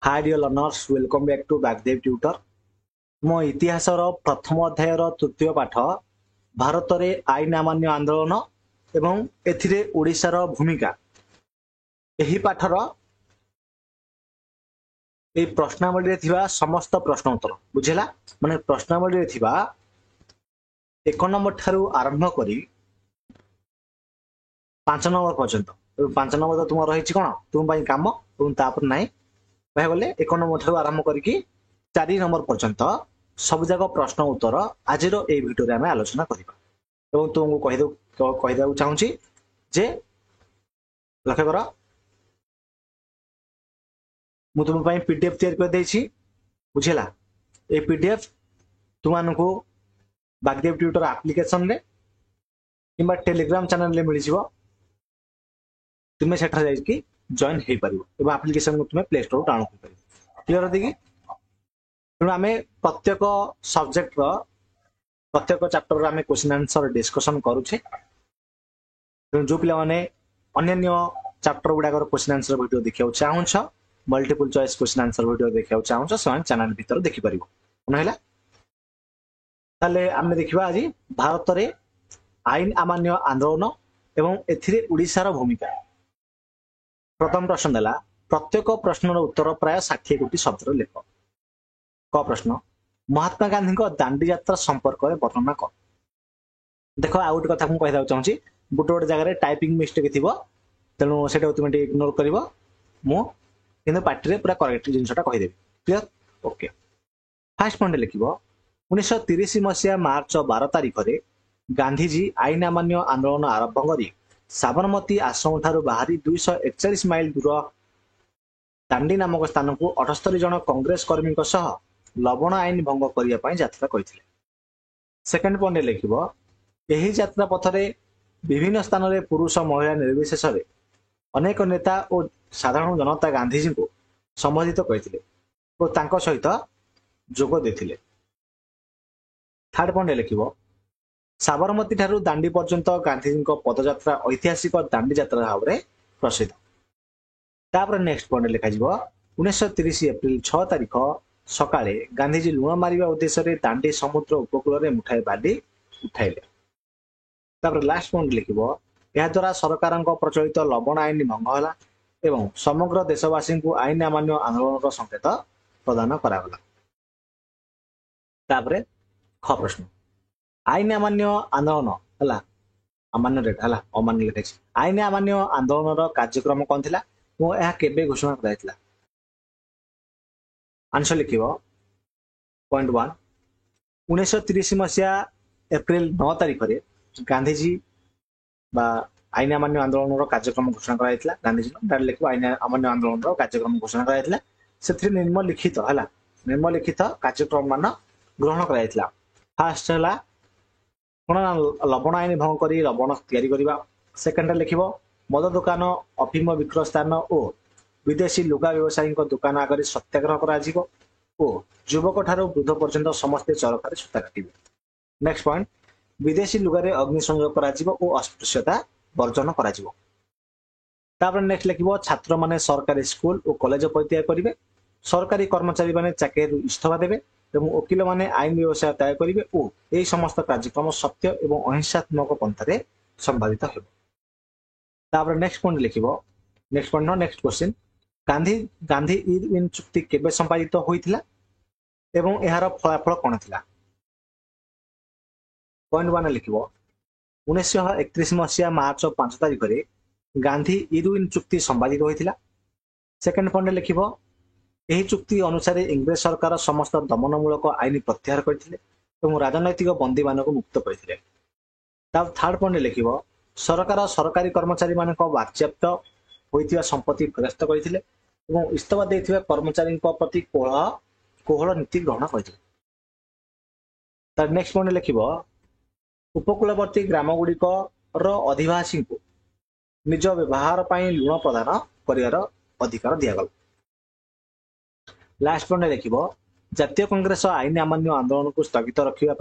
Hi dear learners welcome back to Bagdev tutor मो इतिहास प्रथम अध्यायर तृतीय पाठ भारत रे आईन अमान्य आंदोलन एवं एथिरे ओडिशार भूमिका एही पाठर ए प्रश्नावली रे थिबा समस्त प्रश्न उत्तर बुझेला माने प्रश्नावली रे थिबा 1 नंबर ठारू आरंभ करी 5 नंबर पर्यंत 5 नंबर तो तुम रही कौन तुम काम और तापर नाई कह गले 1 नंबर ठारू आरंभ करी 4 नंबर पर्यंत सब जाक प्रश्न उत्तर आज ए भिडियो आम आलोचना करवा और तुमको कहीदे चाहूँगी जे लक्ष्य कर मु तुम पीडीएफ तैयारी कर देछि बुझेला ए पीडीएफ तुमको बागदेव ट्यूटर एप्लिकेशन रे किंबा टेलीग्राम चैनल रे मिल जिवो तुमे सेठा जाई कि जॉइन हे परिबो एबा एप्लिकेशन को तुमे प्ले स्टोर डाउनलोड कर परिबो क्लियर होती कि तेणु आम प्रत्येक सब्जेक्ट प्रत्येक चैप्टर आम क्वेश्चन आंसर डिस्कशन करुचे जो पिला माने अन्य चैप्टर गुड़ाकर क्वेश्चन आंसर वीडियो देखा चाहूछ multiple choice question answer video देखा चाहूछ से चैनल भीतर देखिपर मन है आम देखा आज भारत में आईन अमान्य आंदोलन एवं एथिरे ओडिशार भूमिका प्रथम प्रश्न देला प्रत्येक प्रश्नर उत्तर प्राय 60 कोटी शब्द लेख क प्रश्न महात्मा गांधी दांडी यात्रा संपर्क में वर्णना कर देख आउ गोटे कथा मुझे चाहूँगी गोटे गोटे जगह टाइपिंग मिस्टेक थी तेणु से तुम इग्नोर कर मुझे पार्टी पूरा करेक्ट जिनसा कहीदेवी क्लीयर ओके फास्ट पॉइंट लिख 1930 मसीहा मार्च 12 तारीख में गांधीजी आईन अमान्य आंदोलन आरंभ कर साबरमती आश्रम ठारू बाहरी 241 माइल दूर दांडी नामक स्थान को 78 जन कांग्रेस कर्मी लवण आईन भंग करने यात्रा करते सेकेंड पॉइंट लिख यही यात्रा पथरे विभिन्न स्थान में पुरुष महिला निर्विशेष अनेक नेता और साधारण जनता गांधीजी को संबोधित करते और सहित जोग देते थर्ड पॉइंट लिख साबरमती ठारू दांडी पर्यंत गांधीजी पदयात्रा ऐतिहासिक दांडी यात्रा भाव में प्रसिद्ध तापर नेक्स्ट पॉइंट लिखा 1930 एप्रिल 6 तारीख सकाळे गांधीजी लुण मारिबा उद्देश्य दांडी समुद्र उपकूल में मुठाए बाली उठाइले तापर लास्ट पॉइंट लिखिबो या द्वारा सरकार प्रचलित लवण आईन भंग होला एवं समग्र देशवासी को आईन अमान्य आंदोलन संकेत प्रदान करागला तापर ख प्रश्न आईन अमान्य आंदोलन हला अमान्य रेट हला अमान्य लिखे आईन अमान्य आंदोलन कार्यक्रम कौन थिला वो यह केबे घोषणा कराइतला आंसर लिख पॉइंट 1 1930 मसीहा एप्रिल 9 तारीख में गांधीजी बा आईन अमान्य आंदोलन कार्यक्रम घोषणा कराइतला गांधीजी डायरेक्ट लिख आईन अमान्य आंदोलन कार्यक्रम घोषणा कराइतला से निम्नलिखित है निम्नलिखित कार्यक्रम मान ग्रहण कराइतला फास्ट है कौन लवण आईन भंग कर लवण या सेकेंड लिख मद दुकान अफिम विक्रय स्थान और विदेशी लुगा व्यवसायी दुकान आगे सत्याग्रह कर युवक ठारू वृद्ध पर्यंत समस्ते चरखा सूता काटे नेक्स्ट पॉइंट विदेशी लुगारे अग्निसंयोग कर अस्पृश्यता वर्जन कर नेक्स्ट लिख छात्र माने सरकारी स्कूल और कॉलेज परित्याग करेंगे सरकारी कर्मचारी माने चाकरी इस्तीफा देवे और वकिल माने आईन व्यवसाय त्याग करेंगे और यही समस्त कार्यक्रम सत्य और अहिंसात्मक पंथा संपादित हो नेक्स्ट पॉइंट लिख next point next question Gandhi ईद चुक्ति केबे संपादित होइथिला एवं एहार फलाफल कौन थिला पॉइंट 1 लिख 1931 मसीहा मार्च 5 तारीख में गांधी ईद चुक्ति संपादित होइथिला सेकेंड पॉइंट लिख यही चुक्ति अनुसार इंग्रेज सरकार समस्त दमनमूलक आईन प्रत्याहार करथिले एवं राजनैतिक बंदी मानक मुक्त करथिले थर्ड पॉइंट लिख सरकार सरकारी कर्मचारी मानक बाज्याप्त होइतिबा संपत्ति फेरस्त करथिले एवं इस्तीफा देथिबा कर्मचारी प्रति कोहल नीति ग्रहण करथिले तार नेक्स्ट पॉइंट लिख उपकूलवर्ती ग्राम गुड़िक अधिवासी को निज व्यवहार पर लुण प्रदान कर अधिकार दिगला लास्ट पॉइंट लिख जातीय कांग्रेस आईन अमान्य आंदोलन को स्थगित रखा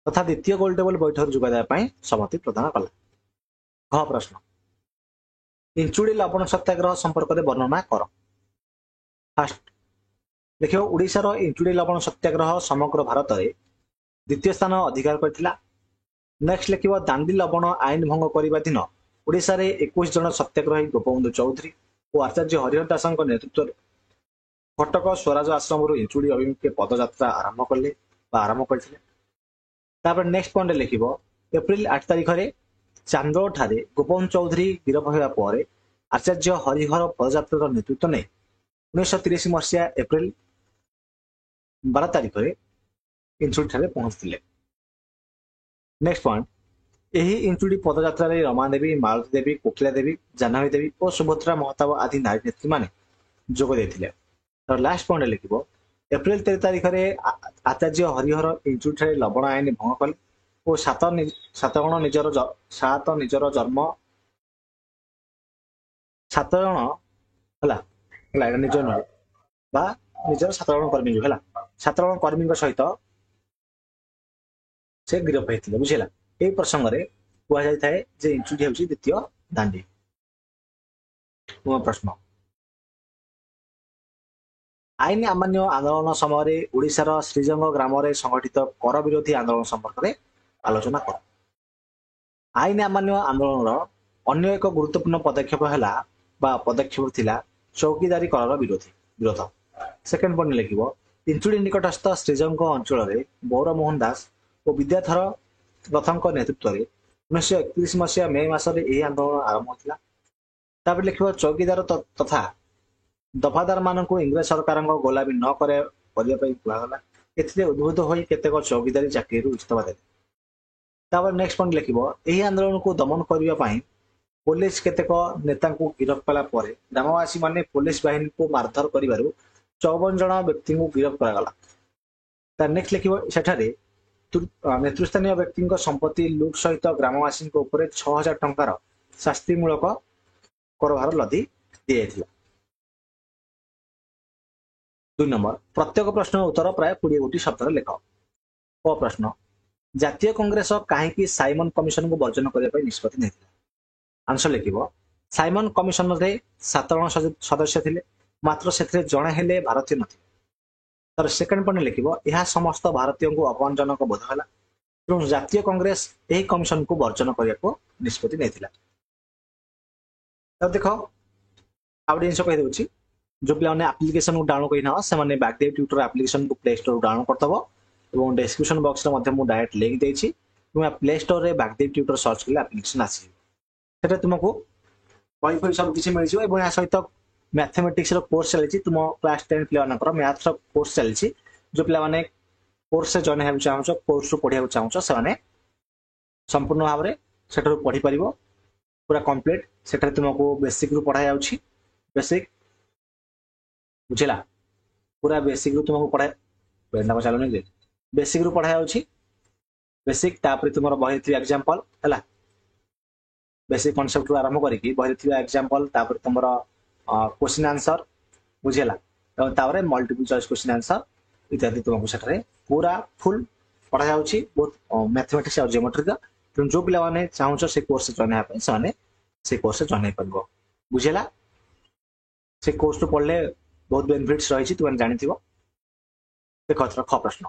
तथा द्वितीय गोलटेबल बैठक जोगाई सहमति प्रदान कला घ प्रश्न इंचुड़ी लवण सत्याग्रह संपर्क में वर्णना कर। फास्ट देखियो ओडिशार इंचुड़ी लवण सत्याग्रह समग्र भारत में द्वितीय स्थान अधिकार करथिला। नेक्स्ट लिखिबो दांडी लवण आईन भंग करबा दिन ओडिशा रे 21 जन सत्याग्रही गोपबंधु चौधरी और आचार्य हरिहर दासଙ୍କ नेतृत्व कटक स्वराज आश्रम इंचुड़ी अभिमुखे पदयात्रा आरंभ कले आरंभ करथिले। तापर नेक्स्ट पॉइंट लिखिबो एप्रिल 8 तारिख रे चांदोड़ ठारे गोपबंधु चौधरी गिरफ होगा पर आचार्य हरिहर पदयात्रार नेतृत्व ने 1930 मसीहा एप्रिल 12 तारिख रे इंचुड़ी ठारे पहुंचथिले। नेक्स्ट पॉइंट यही इंचुड़ी पदयात्रा रे रमा देवी, मालती देवी, कोकिला देवी, जाह्नवी देवी और सुभद्रा महताब आदि नारी नेत्री माने जोग देथिले। तो लास्ट पॉइंट लिखिबो एप्रिल 13 तारिख रे आचार्य हरिहर इंचुड़ी ठारे लवण आईन भंग कले और सात जन निजर जन्म 7 जन हला निज बा निजर 7 जन कर्मी जो हला 7 जन कर्मी सहित से गिरफ होइथिले। बुझिला ए प्रसंग रे कुआ जाय थाए जे इंचुड़ी हेउची द्वितीय दांडी। प्रश्न आईन अमान्य आंदोलन समय ओडिशार श्रीजंग ग्राम रे संगठित कर विरोधी आंदोलन संपर्क में आलोचना कर। आईन अमान्य आंदोलन अन्य एक गुरुत्वपूर्ण पदक्षेप है पदक्षेप थिला चौकीदारी कर विरोध। सेकेंड पॉइंट लिखिबो इंचुड़ी निकटस्थ श्रीजंग अंचल में बौरमोहन दास और विद्याधर रथଙ୍କ नेतृत्व में 1931 मसीहा मे मासरे यह आंदोलन आरंभ होता। तापर लिखिबो चौकीदार तथा दफादार मानक इंग्रेज सरकार गोलामी न करने कहला एथिले उद्बुद्ध होई केतेक चौकीदारी चाकरी इस्तफा देले। तापर नेक्स्ट पॉइंट लिखिबो एही आंदोलन को दमन करबा पई पुलिस केतेक नेता को गिरफ्त कला परे ग्रामवासी माने पुलिस बाहिनी को मारधर करिबारु 54 जन व्यक्ति को गिरफ्त करागला। ता नेक्स्ट लिखिबो सेठारे नेतृस्थानीय व्यक्ति संपत्ति लुट सहित ग्रामवासी ऊपर 6000 टंकार शास्तिमूलक करभार लदी दिया। 2 नंबर प्रत्येक प्रश्न उत्तर प्राय 20 गोटी शब्द लेख। क प्रश्न जातीय कांग्रेस कहीं साइमन कमिशन को वर्जन करने निष्पत्ति नहीं। आंसर लिखिबो साइमन कमिशन रे 7 जन सदस्य थिले मात्र से जड़े हेले भारतीय नथिले। तर सेकेंड पॉइंट लिखिबो यह समस्त भारतीय को अपमानजनक बोध है तेणु जातीय कांग्रेस यही कमिशन को वर्जन करने को निष्पत्ति नहीं। देख आउ जिन कहीदे जो पे आप्लिकेसन को डाउनलोड करना से बैकदेव ट्यूटर आप्लिकेसन को प्ले स्टोर डाउनलोड करदब और डिस्क्रिप्शन बॉक्स में डायरेक्ट लिंक देछि तुम प्ले स्टोर रे बैकदेव ट्यूटर सर्च कले आप्लिकेसन आसीबो तुमको बही फी सब किसी मिल जाए। या सहित मैथमेटिक्स कोर्स चली तुम क्लास 10 पे मैथ्स कोर्स चली जो पे कोर्स से जॉइन होगा चाहो कोर्स पढ़ा चाहो से संपूर्ण भाव में सेठू पढ़ी पार पूरा कंप्लीट से तुमको बेसिक रु पढ़ा जाउछि बेसिक बुझेला पूरा बेसिक रु तुमको पढ़ा चलो बेसिक रु पढ़ा जाउछि बेसिक तापर तुम बही थी एग्जांपल है बेसिक कॉन्सेप्ट रु आरंभ करी बही थी एग्जांपल तापर तुम क्वेश्चन आंसर बुझेला तापर मल्टीपल चॉइस क्वेश्चन आंसर इत्यादि तुमको सेठरे पूरा फुल पढ़ा जाउछि बहुत मैथमेटिक्स और ज्योमेट्री का तेणु जो पे चाहो से कोर्स जॉइन से कोर्स जॉइन हो पार बुझेला से कोर्स तो पढ़ले बहुत बेनिफिट्स रही तुम जानी देख ख प्रश्न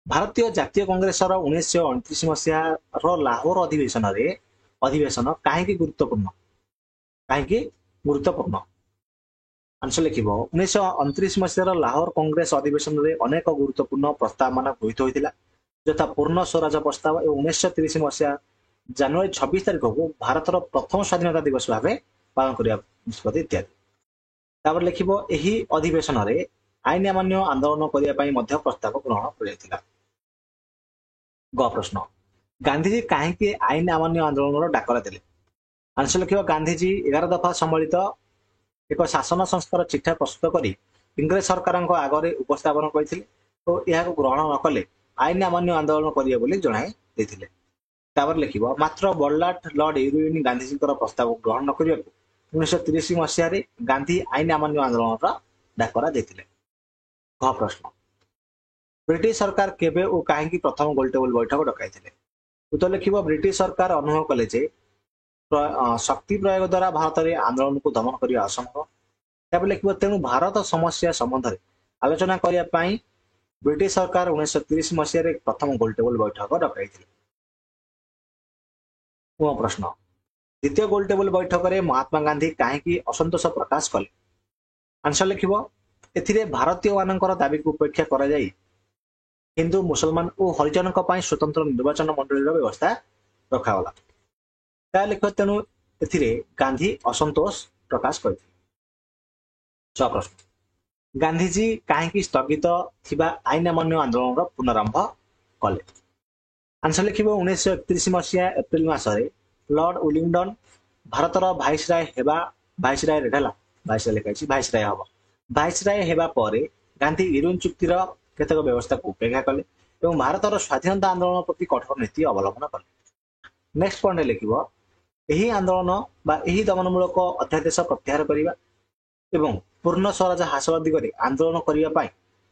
भारतीय जातीय कांग्रेस 1929 मसीहा लाहौर अधिवेशन कहीं गुरुत्वपूर्ण आंसर लिखिब 1929 मसीहार लाहौर कांग्रेस अधिवेशन में अनेक गुरुत्वपूर्ण प्रस्ताव मान गृहीत होता यथा पूर्ण स्वराज प्रस्ताव और 1930 मसीहा जनवरी 26 तारिख को भारतर प्रथम स्वाधीनता दिवस भाव पालन करने निष्पत्ति इत्यादि। तापर लिखिब एही अधिवेशन में आईन अमान्य आंदोलन करने प्रस्ताव ग्रहण कर। ग प्रश्न गांधीजी कहीं आईन अमान्य आंदोलन डाकरा देले। आंसर लिखिब गांधीजी 11 दफा सम्मिलित एक शासन संस्थार चिठा प्रस्तुत कर इंग्रेज सरकार आगे उपस्थापन करते और यह ग्रहण न कले आईन अमान्य आंदोलन करेंगे बोली जणाई देथिले। तापर लिखिब मात्र बल्लाट लॉर्ड इरविन गांधीजी प्रस्ताव ग्रहण न करने 1930 मसीह गांधी आईन अमान्य आंदोलन डाकरा देथिले। घ प्रश्न ब्रिटिश सरकार केबे और कहीं प्रथम गोलटेबल बैठक डकाई। उत्तर लिखिब ब्रिटिश सरकार अनुभव कले शक्ति प्रयोग द्वारा भारत में आंदोलन को दमन करने असंभव तब लिख तेणु भारत समस्या संबंध में आलोचना करने ब्रिटिश सरकार 1930 मसीह प्रथम गोलटेबल बैठक डकई प्रश्न द्वितीय गोलटेबल बैठक में महात्मा गांधी कहीं असंतोष प्रकाश कले आंसर लिख भारतीय मानकर दाबी को उपेक्षा कर हिंदू मुसलमान और हरिजन स्वतंत्र निर्वाचन मंडल व्यवस्था रखागला ता लिख तेणु गांधी असंतोष प्रकाश करते प्रश्न गांधीजी कहीं स्थगित थिबा आईन अमान्य आंदोलन पुनरारंभ कले आंसर लिख 1931 मसीहा एप्रिल मासरे लॉर्ड विलिंगडन भारतर भाइसराय हेबा भाइसराय रेढाला भाइसराय लिखाई भाइसराय हम भाइसराय हेबा परे गांधी इरुन चुक्तिर केतक व्यवस्था को उपेक्षा कले एवं भारतर स्वाधीनता आंदोलन प्रति कठोर नीति अवलंबन कले नेक्स्ट पॉइंट लिखिबो एही आंदोलन बा एही दमनमूलक अध्यादेश प्रत्याहार करिबा एवं पूर्ण स्वराज हासिल दिगरे आंदोलन करने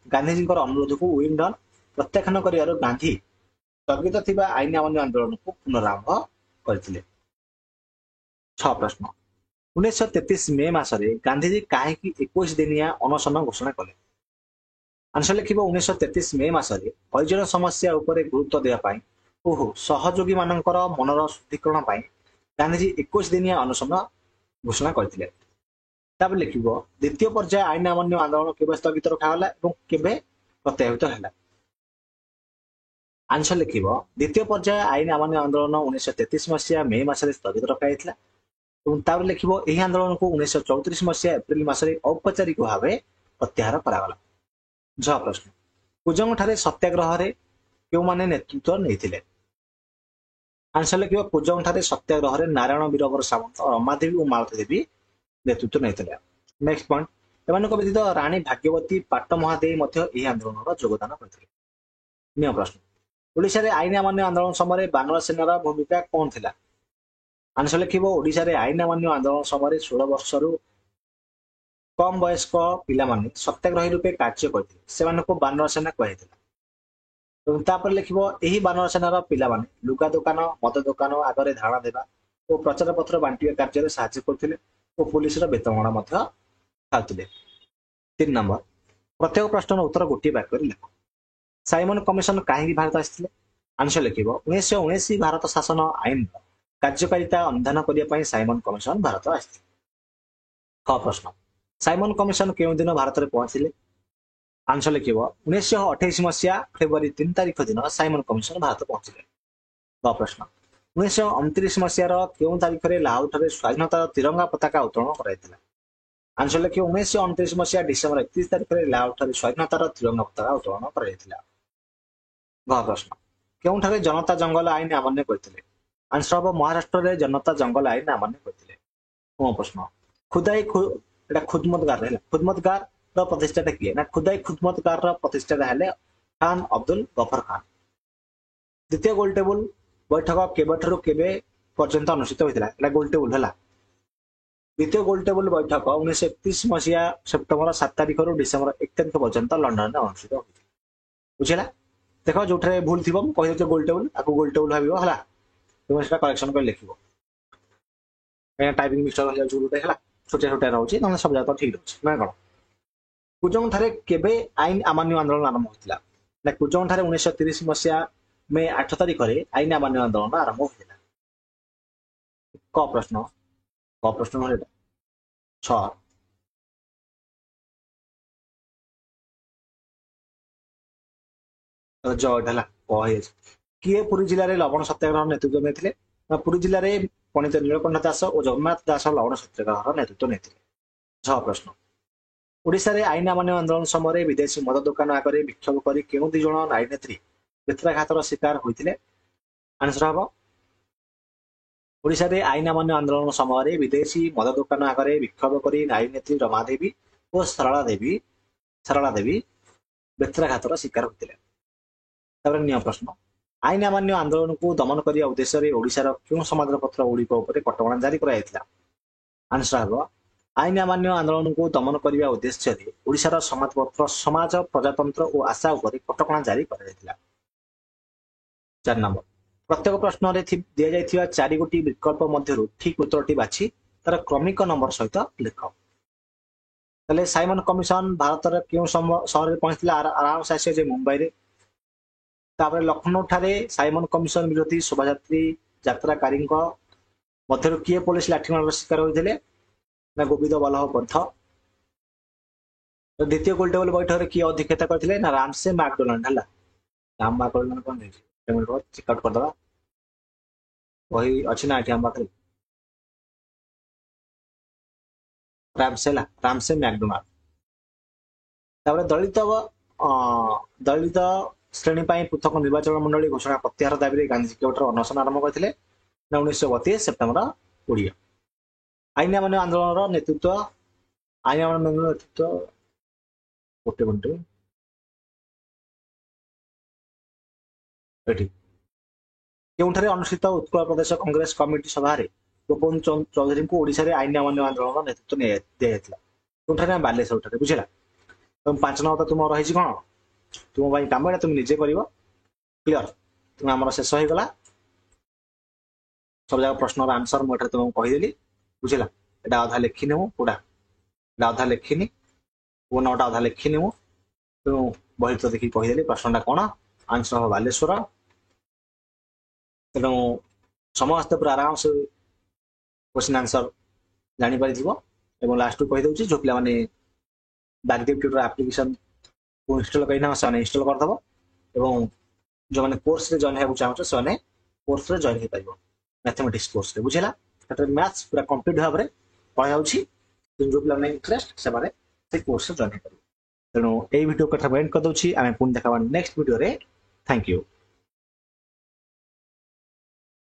गांधीजी अनुरोध को विलिंगडन प्रत्याख्यान कर गांधी स्थगित थिबा आईन अमान्य आंदोलन को पुनरारंभ करथिले। 6 प्रश्न 1933 मे मासरे गांधीजी कहीं 21 दिनिया अनशन घोषणा कले आंसर लिख 1933 मे मासरे हरिजन समस्या उपरे गुरुत्व देवाई और सहयोगी मानकर मनर शुद्धिकरण गांधीजी 21 दिनिया अनशन घोषणा करथिले। तब लिख द्वितीय पर्याय आईन अमान्य आंदोलन केवे स्थगित रखागला और केवे प्रत्याहृत है आंसर लिख द्वितीय पर्याय आईन अमान्य आंदोलन 1933 मसीहा मे मासरे स्थगित रखाई लिख यह आंदोलन को 1934 मसीहा एप्रिल मासरे औपचारिक भाव प्रत्याहार करागला। 6 प्रश्न कुजंग ठारे सत्याग्रह क्यों माने नेतृत्व नहीं आंसर लिख कुजंग ठारे सत्याग्रह नारायण वीरवर सामंत रमादेवी और मालती देवी नेतृत्व नहीं। नेक्स्ट पॉइंट एमानक व्यतीत राणी भाग्यवती पाट महादेवी आंदोलन योगदान करते। नियम प्रश्न ओडिशा रे आईन अमान्य आंदोलन समय बानर सेनार भूमिका कौन थिला आंसर लिख ओडिशा रे आईन अमान्य आंदोलन समय 16 वर्ष कम वयस्क पिला माने सत्याग्रही रूपे कार्य करते से बानर सेना कहते लिख यही बानर सेनार पिला माने लुगा दुकान मद दुकान आगे धारणा देवा और प्रचार पत्र बांटिया कार्य साहाय्य करते और पुलिस वेतन खाते। 3 नंबर प्रत्येक प्रश्न उत्तर गोटे वाक्य लिख साइमन कमिशन कहीं भारत आसते आंसर लिख 1919 भारत शासन आईन कार्यकारिता अनुधान करने साइमन कमिशन भारत आसते। 6 प्रश्न साइमन कमिशन केउं दिन भारत में पहुंचले आंसर लिख 1928 मसीहा फेब्रुआरी 3 तारिख दिन साइमन कमिशन भारत पहुंचले। 6 प्रश्न 1929 मसीहार केउं तारिख में लाहौर ठारे स्वाधीनता तिरंगा पताका उत्तोलन कराइथिला आंसर लिख 1929 मसीहा डिसेम्बर 31 तारिख में लाहौर ठारे स्वाधीनतार तिरंगा पताका उत्तोलन कराइथिला। 6 प्रश्न केउंठारे जनता जंगल आईन अमान्य करथिले आंसर हम महाराष्ट्र रे जनता जंगल आईन अमान्य करथिले। 9 प्रश्न खुदाई खुदमतगार खुदमतगार प्रतिष्ठाता किए ना खुदाई खुदमतगार प्रतिष्ठाता हेले खान अब्दुल गफर खान। द्वितीय गोलटेबल बैठक केबेठारु केबे पर्यंत अनुष्ठित होइतिला एला गोलटेबल हला द्वितीय गोलटेबल बैठक 1931 मसीहा सेप्टेम्बर 7 तारिख रु डिसेम्बर 1 तारिख पर्यंत लंडन में अनुष्ठित होइतिला बुझिला देख जो भूल थी कही गोलटेबल आपको गोलटेबल भाव है तुम से करेक्शन कर लिख टाइपिंग मिस्टेक हो जाए छोटिया छोटिया रोचे ना सब जगह ठीक रोचे ना कौन कुजंग ठारे केबे आईन अमान्य आंदोलन आरंभ होता ना कुजंग ठारे 1930 मसीहा मे 8 तारिख में आईन अमान्य आंदोलन आरंभ होता। क प्रश्न 6 जयला किए पुरी जिले में लवण सत्याग्रह नेतृत्व नहीं पुरी जिले में पंडित नीलकंठ दास और जगन्नाथ दास लवण सत्याग्रह नेतृत्व नहीं। 6 प्रश्न ओडिशा रे आईन अमान्य आंदोलन समय विदेशी मद दुकान आगे विक्षोभ कर केउ 2 जन नारी नेत्री बेत्राघातर शिकार होते आंसर हम ओडिशा रे आईन अमान्य आंदोलन समय विदेशी मद दुकान आगे विक्षोभ कर नारी नेत्री रमादेवी और सरला देवी बेत्राघातर शिकार होते। नियम प्रश्न आईन अमान्य आंदोलन को दमन करने उद्देश्य ओडिशार क्यों समाचार पत्र गुड़िक कटकणा जारी कराइथिला आंसर हम आईन अमान्य आंदोलन को दमन करने उद्देश्य ओडिशार समाजपत्र समाज प्रजातंत्र और आशा उपर कटकणा जारी कराइथिला। 4 नंबर प्रत्येक प्रश्न दि जाइथिबा 4 गोटी विकल्प मध्यरु ठीक उत्तरटी बाछि तार क्रमिक नंबर सहित लिख। तले साइमन कमिशन भारत रे केउ शहर रे पहुंचला आराम से आसे जे मुंबई रे। तापर लखनऊ ठारे साइमन कमिशन विरोधी शोभायात्री यात्राकारी मध्यरु किए पुलिस लाठीमार शिकार होइथिले ना गोविंद बल्लभ पंथ। तो द्वितीय गोलटेबल बैठक किए अध्यक्षता करथिले ना रामसे मैकडोनाल्ड हला। राम मैकडोनाल्ड कोन है पेमेंट को चेक आउट कर दबा वही अछि ना एठी हम बात रामसे मैकडोनाल्ड। तापर दलित श्रेणी ପାଇଁ ପୃଥକ ନିର୍ବାଚନ ମଣ୍ଡଳୀ ଘୋଷଣା ପ୍ରତ୍ୟାହାର ଦାବିରେ ଗାନ୍ଧୀ କେଉଁଠାରୁ ଅନଶନ ଆରମ୍ଭ କରିଥିଲେ ନା 1932 ସେପ୍ଟେମ୍ବର 20। ଆଇନ ଅମାନ୍ୟ ଆନ୍ଦୋଳନର ନେତୃତ୍ୱ ଗୋଟେ ମିନିଟ ଏଠି କେଉଁଠାରେ ଅନୁଷ୍ଠିତ ଉତ୍କଳ ପ୍ରଦେଶ କଂଗ୍ରେସ କମିଟି ସଭାରେ ଗୋପବନ୍ଧୁ ଚୌଧୁରୀଙ୍କୁ ଓଡ଼ିଶାରେ ଆଇନ ଅମାନ୍ୟ ଆନ୍ଦୋଳନର ନେତୃତ୍ୱ ଦିଆଯାଇଥିଲା କେଉଁଠାରେ ବାଲେଶ୍ୱରଠାରେ ବୁଝିଲା। ତମ 5 ନମ୍ବର ତୁମ ରହିଛି କଣ तुम भाई काम है तुम निजे कर क्लियर तुम आम शेष हो गला सब जगह प्रश्न आंसर मुझे तुमको कहीदेली बुझला। एटा अधा लिखिनी पूरा अधा लिखिनी वो नौटा अधा लिखिनी तुम बही तो देखिए कहीदेली प्रश्नटा कौन आंसर हम बालेश्वर। तेणु समस्ते पूरा आराम से क्वेश्चन आंसर जापर लास्ट कहीदे जो पे बागदेव ट्यूटर एप्लिकेशन इंस्टॉल करना से इंस्टॉल करदब एवं जो मैंने कोर्स रे जॉइन होगा चाहते से कोर्स रे जॉइन हो पार मैथमेटिक्स कोर्स रे बुझेगा। मैथ्स पूरा कंप्लीट भाव में पढ़ा जाऊँगी जो पे इंटरेस्ट से कोर्स रे जॉइन हो पार। तेणु ये वीडियो कथा एंड कर दूसरी आम पुणी देखा नेक्स्ट वीडियो रे। Thank you.